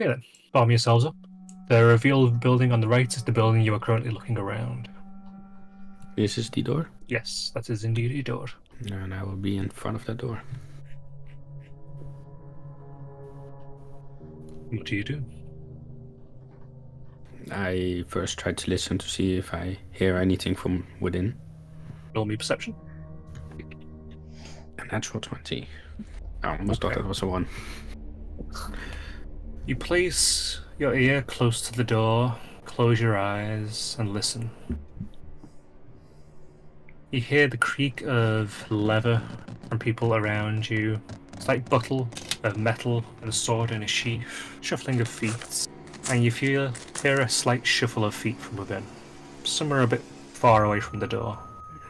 Okay then, farm yourselves up. The revealed building on the right is the building you are currently looking around. This is the door, Yes, that is indeed a door. and I will be in front of that door. What do you do? I first try to listen to see if I hear anything from within. Roll me perception. A natural 20. I almost thought Okay. that was a 1. You place your ear close to the door, close your eyes, and listen. You hear the creak of leather from people around you, slight bottle of metal and a sword in a sheath, shuffling of feet, and you hear a slight shuffle of feet from within, somewhere a bit far away from the door.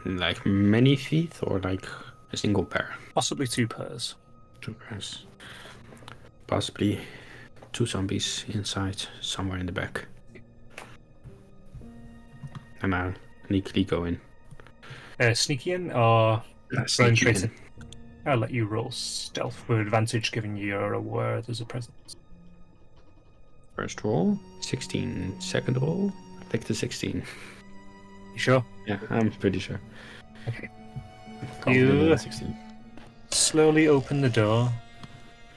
Like many feet or like a single pair? Possibly 2 pairs. 2 pairs. Possibly 2 zombies inside, somewhere in the back. And I'll sneakily go in. Sneaky in or Sneak you in. I'll let you roll stealth with advantage given you're aware there's a presence. First roll, 16. Second roll, I picked the 16. You sure? Yeah, I'm pretty sure. Okay. Confident You in 16. slowly open the door.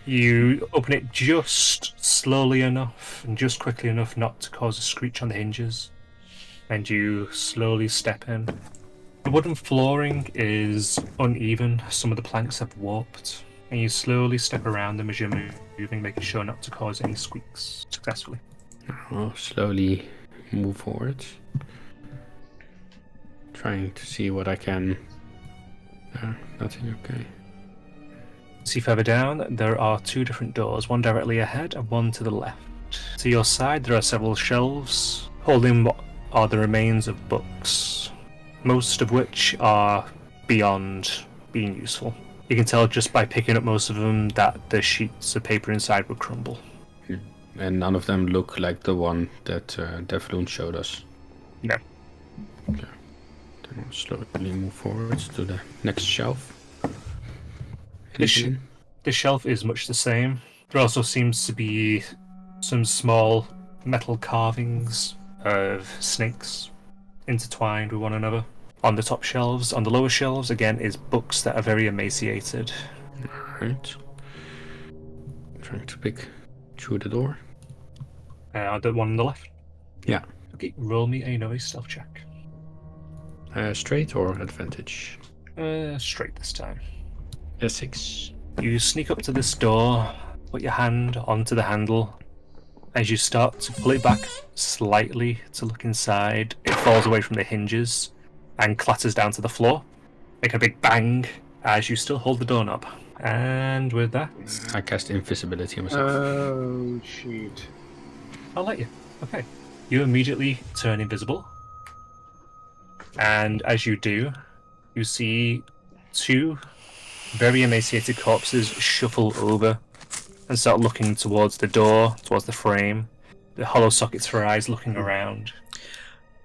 You open it just slowly enough and just quickly enough not to cause a screech on the hinges. And you slowly step in. The wooden flooring is uneven, some of the planks have warped, and you slowly step around them as you're moving, making sure not to cause any squeaks successfully. I'll slowly move forward. Trying to see what I can... nothing, okay. See further down, there are 2 different doors, one directly ahead and one to the left. To your side, there are several shelves holding what are the remains of books, most of which are beyond being useful. You can tell just by picking up most of them that the sheets of paper inside would crumble. And none of them look like the one that Devloon showed us. No. Okay. Then I'll slowly move forwards to the next shelf. The shelf is much the same. There also seems to be some small metal carvings of snakes intertwined with one another. On the top shelves, on the lower shelves, again, is books that are very emaciated. Alright. Trying to pick through the door. The one on the left? Yeah. Okay, roll me another stealth check. Straight or advantage? Straight this time. A 6. You sneak up to this door, put your hand onto the handle. As you start to pull it back slightly to look inside, it falls away from the hinges and clatters down to the floor. Make a big bang as you still hold the doorknob. And with that, I cast invisibility on myself. Oh, shoot. I'll let you. Okay. You immediately turn invisible. And as you do, you see 2 very emaciated corpses shuffle over and start looking towards the door, towards the frame. The hollow sockets for eyes looking around.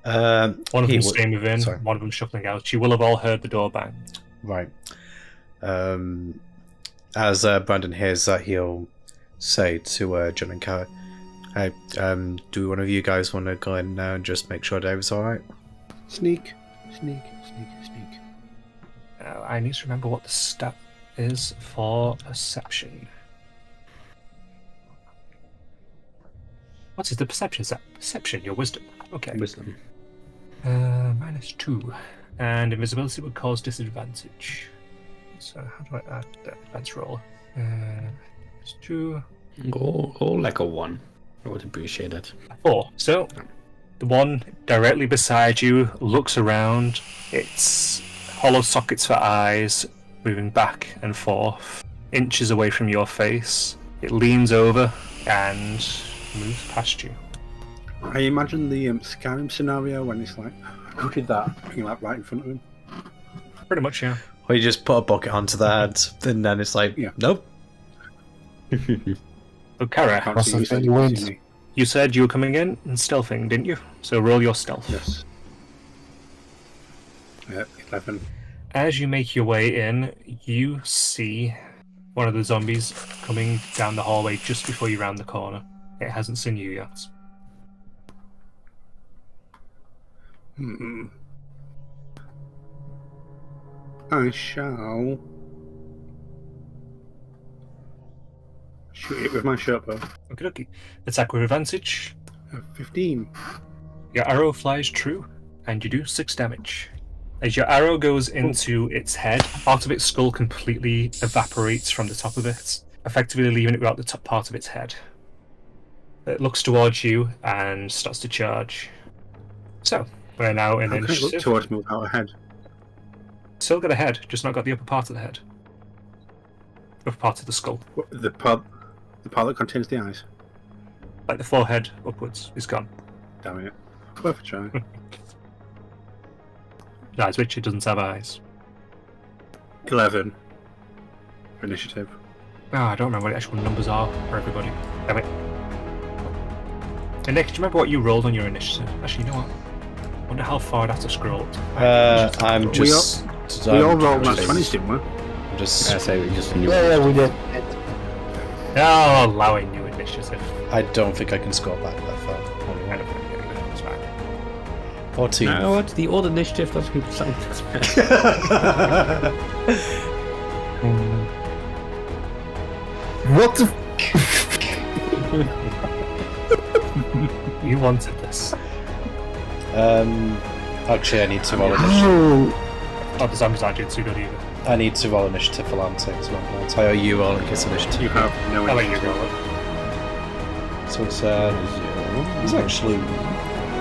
One of them staying within, one of them shuffling out. You will have all heard the door bang. Right. As Brandon hears that, he'll say to John and Kat, "Hey, do one of you guys want to go in now and just make sure David's alright?" Sneak, sneak, sneak, sneak. I need to remember what the stat is for perception. What is the perception stat? Perception, your wisdom. Okay. Wisdom. -2. And invisibility would cause disadvantage. So how do I add that advance roll? -2. Roll like a 1. I would appreciate that. 4. So the one directly beside you looks around. It's hollow sockets for eyes, moving back and forth, inches away from your face. It leans over and moves past you. I imagine the Skyrim scenario when it's like, who did that? You're like right in front of him. Pretty much, yeah. Or you just put a bucket onto the head, and then it's like, Yeah. nope. So, Kara, Can't see you, so you can see me. you said you were coming in and stealthing, didn't you? So roll your stealth. Yes. 11. As you make your way in, you see one of the zombies coming down the hallway just before you round the corner. It hasn't seen you yet. I shall shoot it with my short bow. Okay, okay. Attack with advantage. 15. Your arrow flies true, and you do 6 damage. As your arrow goes into its head, part of its skull completely evaporates from the top of it, effectively leaving it without the top part of its head. It looks towards you and starts to charge. So, we're now in How can it look initiative. towards me without a head? Still got a head, just not got the upper part of the head. Upper part of the skull. What, the part that contains the eyes. Like the forehead upwards is gone. Damn it. Worth a try. Eyes, which it doesn't have eyes. 11. For initiative. Oh, I don't remember what the actual numbers are for everybody. Damn it. And Nick, do you remember what you rolled on your initiative? Actually, you know what? I wonder how far I'd have to scroll up to. I'm We just. We all rolled just- that 20s, didn't we? I'm just. I say we just knew. Yeah, we did. Oh, allowing new initiative. I don't think I can score back that far. I don't think I'm getting it. It's fine. 14. You know what? The old initiative doesn't keep something. What the? You wanted this. Actually, I need to roll initiative. Oh, Oh, the zombies aren't doing too good either. I need to roll initiative for Lante as well. Lante, are you rolling his initiative? You have no How about you initiative. roll it? So he's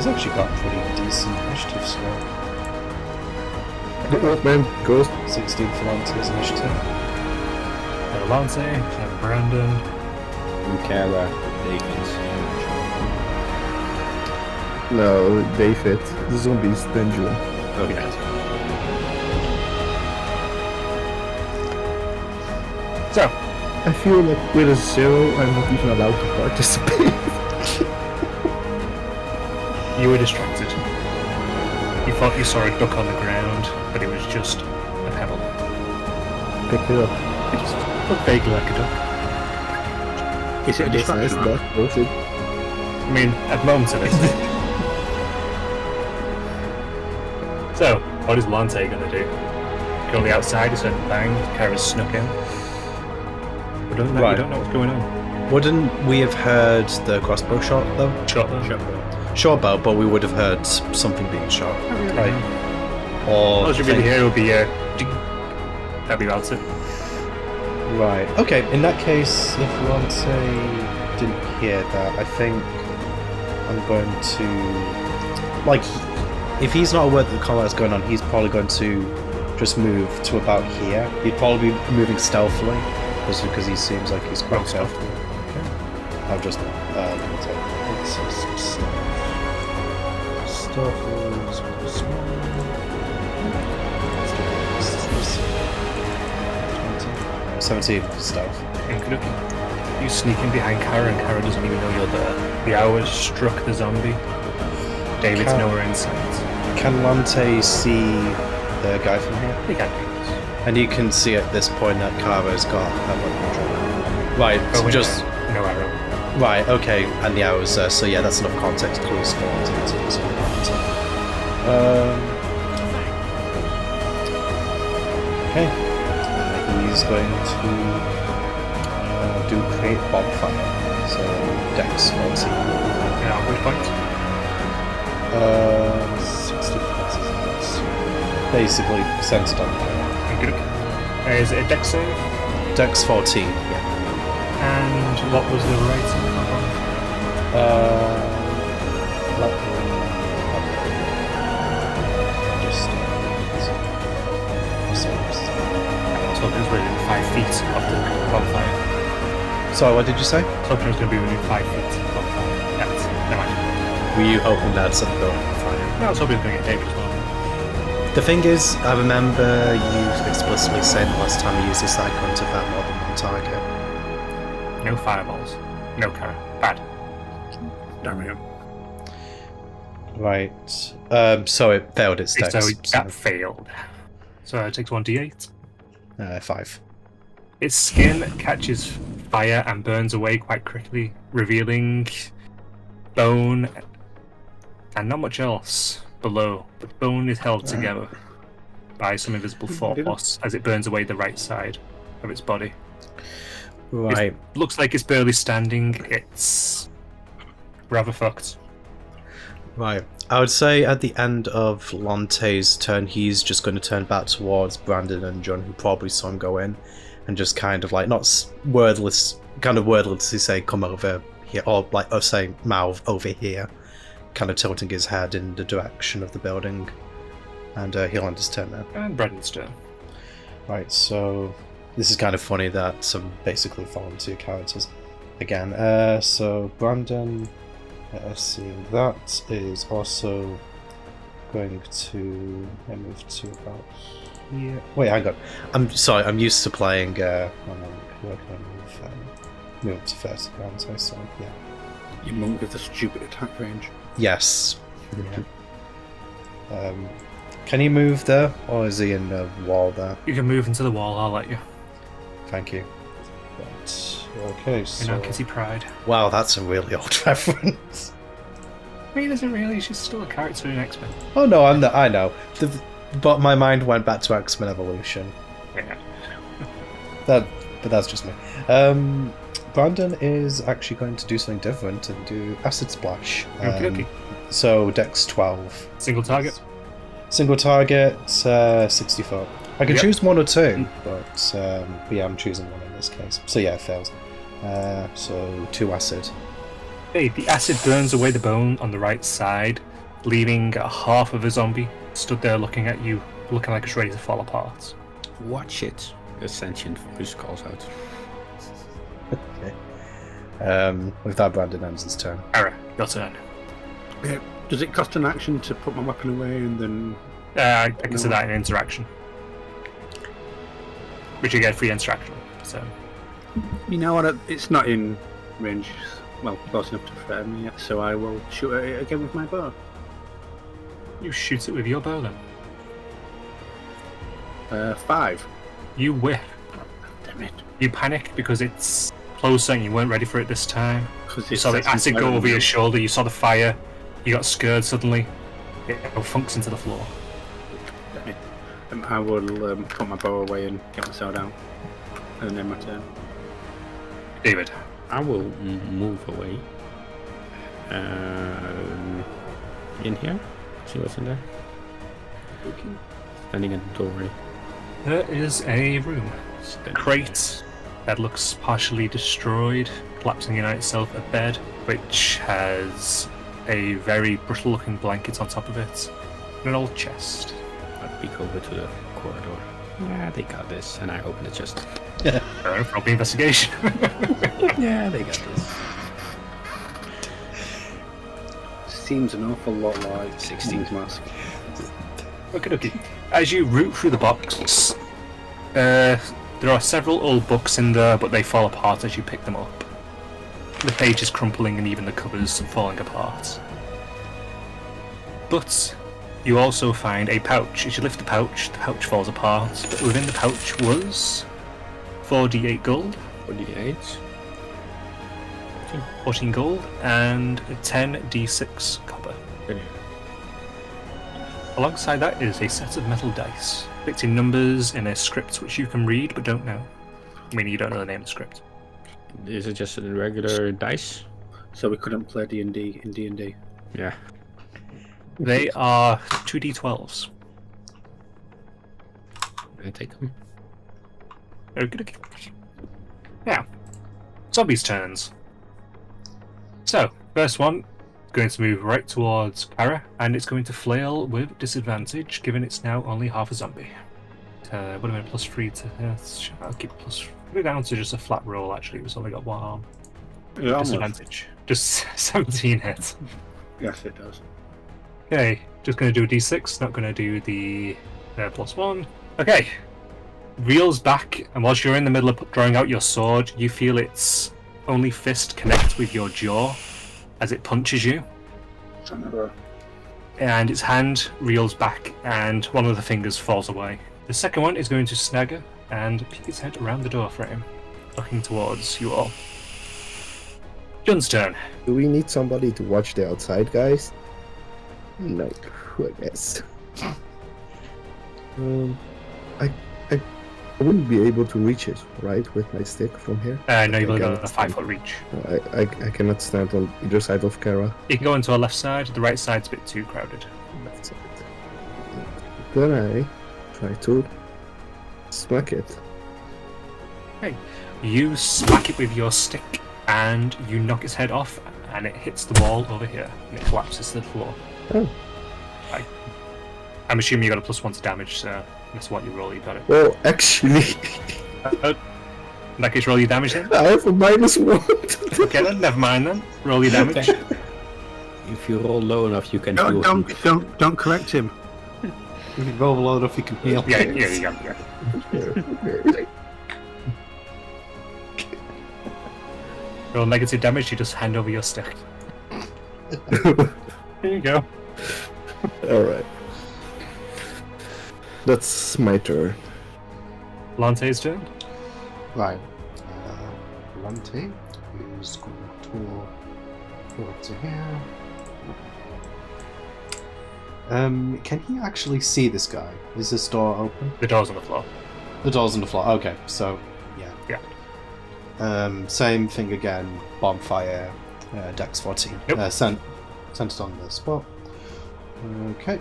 actually got pretty decent initiative score. good luck, man. Ghost. 16 for Lante's initiative. Lance, Brandon. Kara, David. No, David. The zombies danger. Oh, yeah. So, I feel like with a 0, I'm not even allowed to participate. you were distracted. You thought you saw a duck on the ground, but it was just a pebble. Pick it up. It just looked vaguely like a duck. Is it a That's nice, distraction? or- that was it. I mean, at the moment it is. So, what is Lante gonna do? Go on the outside, he said bang, Kara's snuck in. We don't know, Right. you don't know what's going on. Wouldn't we have heard the crossbow shot though? Shot them. Short bow. Short bow, but we would have heard something being shot. Right. Or All you really hear will be ding. That'd be about it. Right. Okay. In that case, if Lante didn't hear that, I think I'm going to like. If he's not aware that the combat's going on, he's probably going to just move to about here. He'd probably be moving stealthily, just because he seems like he's quite Well, stealthy. Okay. I've just stealth. 17 stealth. You sneak in behind Kara, and Kara doesn't even know you're there. The hours struck the zombie. David's Kara- nowhere in sight. Can Lante see the guy from here? He can't do And you can see at this point that Kara's got a weapon drawn. Right, this. just no arrow. right, okay, and the hours there, so yeah, that's enough context clues for Lante to see okay. He's going to do create bonfire. So Dex 14. Yeah, which point? 60 points. Basically centered on fire. Good. Is it a dex save? Dex 14. And what was the rating of that Let me just one? So it was within 5 feet of the bonfire. Sorry, what did you say? So it was going to be within 5 feet of the bonfire. Yeah, never mind. Were you hoping that set the building on fire? No, I was hoping it was going to get David as well. The thing is, I remember you explicitly saying the last time you used this icon to have more than one target. No fireballs. No Kara. Bad. Damn it. Right. So it failed its dex. So that failed. So it takes 1d8. 5. Its skin catches fire and burns away quite quickly, revealing bone and not much else below. The bone is held together by some invisible force as it burns away the right side of its body. Right. It looks like it's barely standing. It's rather fucked. Right. I would say at the end of Lante's turn, he's just going to turn back towards Brandon and John, who probably saw him go in, and just kind of like, not wordlessly say, come over here, or say, mouth over here, kind of tilting his head in the direction of the building. And he'll end his turn now. And Brandon's turn. Right, so this is kind of funny that I'm basically following two characters again. So Brandon, let's see, that is also going to move to about here. Wait, hang on. I'm sorry, I'm used to playing. Where can I move? Move to first round, so yeah. You monk with the stupid attack range. Yes. Yeah. Can he move there, or is he in the wall there? You can move into the wall, I'll let you. Thank you. Right. Okay, so... You know, Kitty Pride. Wow, that's a really old reference. I mean, is it really? She's still a character in X-Men. Oh no, I know. But my mind went back to X-Men Evolution. Yeah. But that's just me. Brandon is actually going to do something different and do Acid Splash. Okay. So Dex 12. Single target? Single target, 60 foot. I can Yep. choose one or two, but yeah, I'm choosing one in this case. So yeah, it fails. So 2 acid. Hey, the acid burns away the bone on the right side, leaving half of a zombie stood there looking at you, looking like it's ready to fall apart. Watch it. A sentient voice calls out. Okay. With that, Brandon ends his turn. Ara, your turn. Yeah. Does it cost an action to put my weapon away and then... I consider that an interaction. Which you get free interaction, so... You know what? It's not in range, well, close enough to threaten me yet, so I will shoot at it again with my bow. You shoot it with your bow then. 5. You whiff. Damn it. You panic because it's closer and you weren't ready for it this time. Because You saw the acid go over your shoulder, you saw the fire, you got scared suddenly. It funks into the floor. Damn it. I will put my bow away and get myself down. And then my turn. David. I will move away. In here? See what's in there? Standing at the doorway. There is a room. A crate that looks partially destroyed, collapsing in on itself, a bed which has a very brittle looking blanket on top of it, and an old chest. I peek over to the corridor. Yeah, they got this. And I open the chest. Fair enough, roll the investigation. Yeah, they got this. Seems an awful lot like 16. Mask. Okay. As you root through the box, there are several old books in there, but they fall apart as you pick them up. The pages crumpling and even the covers falling apart. But you also find a pouch. As you lift the pouch falls apart, but within the pouch was 4d8 gold, 48. 14 gold, and 10d6 copper. Brilliant. Alongside that is a set of metal dice, picked in numbers in a script which you can read but don't know. Meaning you don't know the name of the script. Is it just a regular dice? So we couldn't play D&D in D&D. Yeah. They are 2d12s. I take them. Very good. Now, zombies' turns. So, first one, going to move right towards Kara, and it's going to flail with disadvantage, given it's now only half a zombie. Would have been +3 to... I'll keep put it down to just a flat roll, actually. It's only got one arm. Yeah, almost. Disadvantage. Just 17 hits. Yes, it does. Okay, just going to do a d6, not going to do the +1. Okay, reels back, and whilst you're in the middle of drawing out your sword, you feel its only fist connect with your jaw as it punches you. And its hand reels back, and one of the fingers falls away. The second one is going to snag her and peek its head around the door frame. looking towards you all. John's turn. Do we need somebody to watch the outside, guys? No, I guess. I wouldn't be able to reach it, right, with my stick from here? No, you've only I got a cannot 5-foot reach. I cannot stand on either side of Kara. You can go into a left side, the right side's a bit too crowded. Left side. Then I try to smack it. Okay. You smack it with your stick, and you knock its head off, and it hits the wall over here, and it collapses to the floor. Oh. I'm assuming you got a +1 to damage, so that's what you roll, you got it. Well, actually, In that case, roll your damage then. I have a -1. Okay then, never mind then. Roll your damage. If you roll low enough, you can Don't, heal. don't correct him. If you roll low enough, you can heal. Yeah. Roll negative damage, you just hand over your stick. There you go. Alright. That's my turn. Lante's turn. Right. Lante is going to go up to here. Can he actually see this guy? Is this door open? The door's on the floor. The door's on the floor. Okay, so yeah. Same thing again. Bonfire, Dex 14. Yep. Centered on the spot. Okay.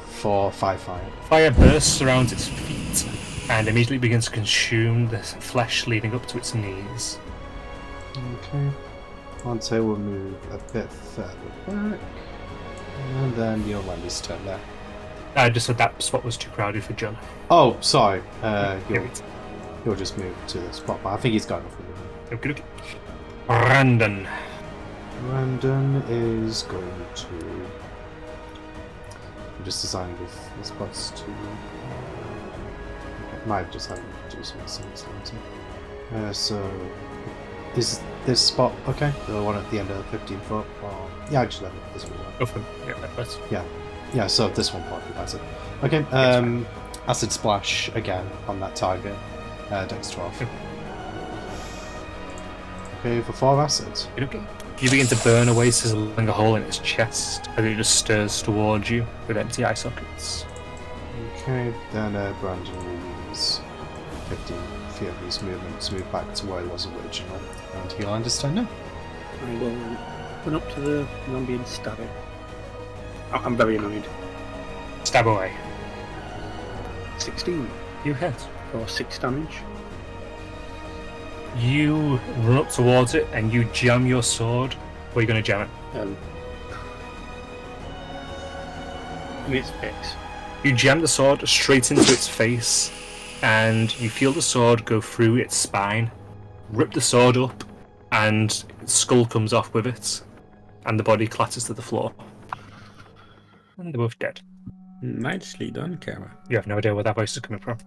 For 5 fire. Fire bursts around its feet and immediately begins to consume the flesh leading up to its knees. Okay. Lante will move a bit further back. And then you'll let me turn there. I just said that spot was too crowded for John. Oh, sorry. Give You'll just move to the spot, but I think he's got enough room. it. Brandon. Brandon is going to. I'm just deciding if this spots to. Might just have to do some sense. So, is this spot okay? The one at the end of the 15 foot? Or... Yeah, actually, this will work. Go for it. Yeah, that's Yeah, so this one probably has it. Okay, acid splash again on that target. Dex 12. Okay, for 4 acids. okay. You begin to burn away, sizzling a hole in its chest as it just stirs towards you with empty eye sockets. Okay, then Brandon will use 15 feet of his movement to move back to where he was originally, and he'll understand now. I will run up to the zombie and stab it. I'm very annoyed. Stab away. 16 You hit. for 6 damage. You run up towards it and you jam your sword. Where are you going to jam it? In its face. You jam the sword straight into its face, and you feel the sword go through its spine, rip the sword up, and its skull comes off with it, and the body clatters to the floor. And they're both dead. Nicely done, Kara. You have no idea where that voice is coming from.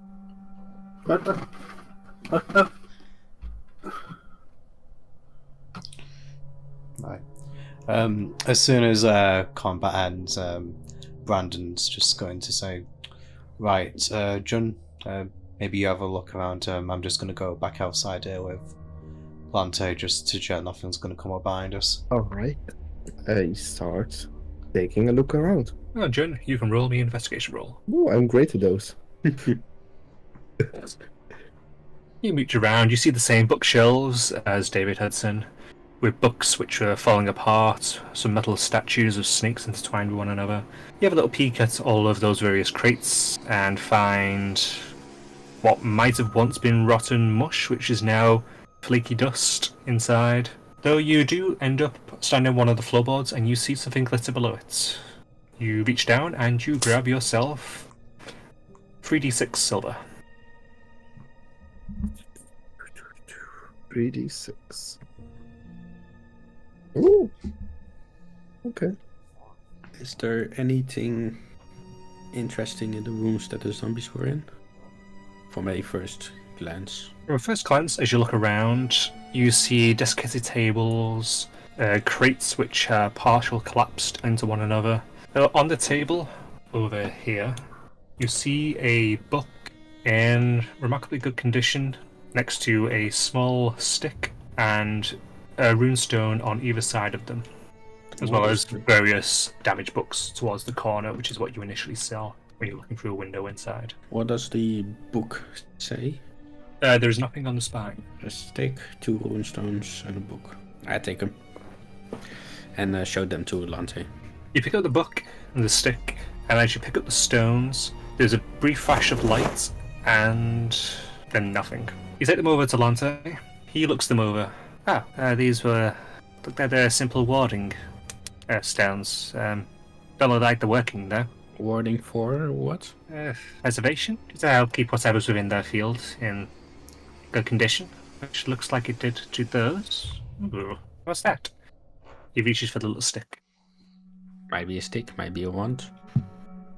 Right. As soon as combat ends, Brandon's just going to say, right, Jun, maybe you have a look around. I'm just going to go back outside here with Lante just to check nothing's going to come up behind us. Alright. I start taking a look around. Oh, Jun, you can roll me an investigation roll. Oh, I'm great at those. You mooch around, you see the same bookshelves as David Hudson, with books which are falling apart, some metal statues of snakes intertwined with one another. You have a little peek at all of those various crates and find what might have once been rotten mush, which is now flaky dust inside. Though you do end up standing on one of the floorboards and you see something glitter below it. You reach down and you grab yourself 3d6 silver. 3d6. Ooh. Okay. Is there anything interesting in the rooms that the zombies were in? From a first glance. From a first glance, as you look around, you see desiccated tables, crates which are partial collapsed into one another. On the table over here, you see a book in remarkably good condition. next to a small stick and a runestone on either side of them, as well as various damaged books towards the corner, which is what you initially saw when you're looking through a window inside. What does the book say? There is nothing on the spine. A stick, 2 runestones, and a book. I take them and show them to Lante. You pick up the book and the stick, and as you pick up the stones, there's a brief flash of light, and then nothing. You take them over to Lante. He looks them over. These were looked like they're simple warding stones. Don't look like they're working though. Warding for what? Preservation to help keep whatever's within their field in good condition, which looks like it did to those. Ooh, what's that? He reaches for the little stick. Might be a stick, might be a wand.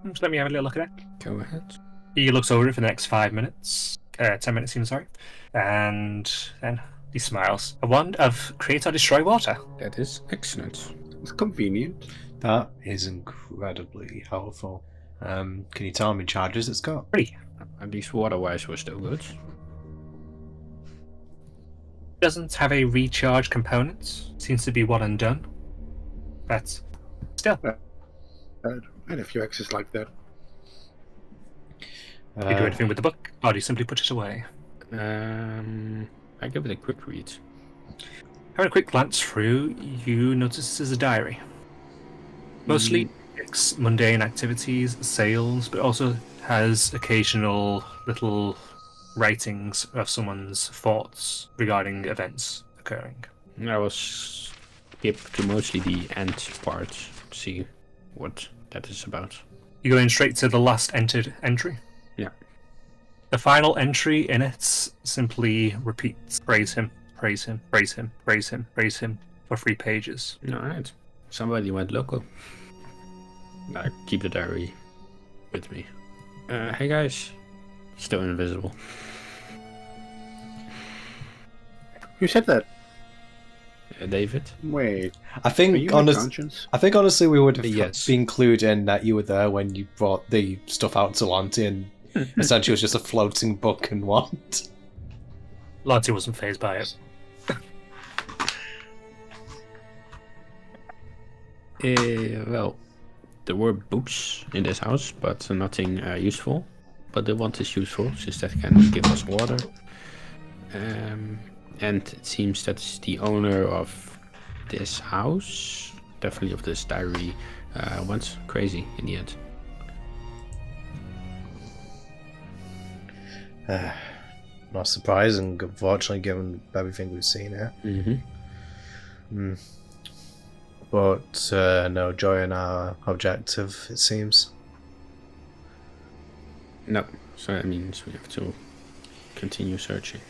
Just let me have a little look at it. Go ahead. He looks over it for the next 5 minutes. 10 minutes, I'm sorry. And then he smiles. A wand of create or destroy water. That is excellent. It's convenient. That is incredibly helpful. Can you tell how many charges it's got? 3. At least water-wise, we're still good. Doesn't have a recharge component. Seems to be one and done. But still. And a few X's like that. Do you do anything with the book, or do you simply put it away? I give it a quick read. Having a quick glance through, you notice there's a diary. Mostly it's mundane activities, sales, but also has occasional little writings of someone's thoughts regarding events occurring. I will skip to mostly the end part to see what that is about. You go in straight to the last entered entry. Yeah. The final entry in it simply repeats praise him, praise him, praise him, praise him, praise him for 3 pages. Alright. Somebody went local. I keep the diary with me. Hey guys. Still invisible. Who said that? David? Wait. I Are you think my conscience? honestly we would have Yes. been clued in that you were there when you brought the stuff out to Lanty, and essentially it was just a floating book and wand. Lanty wasn't fazed by it. Well, there were books in this house, but nothing useful. But the wand is useful, since that can give us water. And it seems that the owner of this house, definitely of this diary, went crazy in the end. Not surprising, unfortunately, given everything we've seen here. Mm-hmm. But no joy in our objective, it seems. No, so that means we have to continue searching.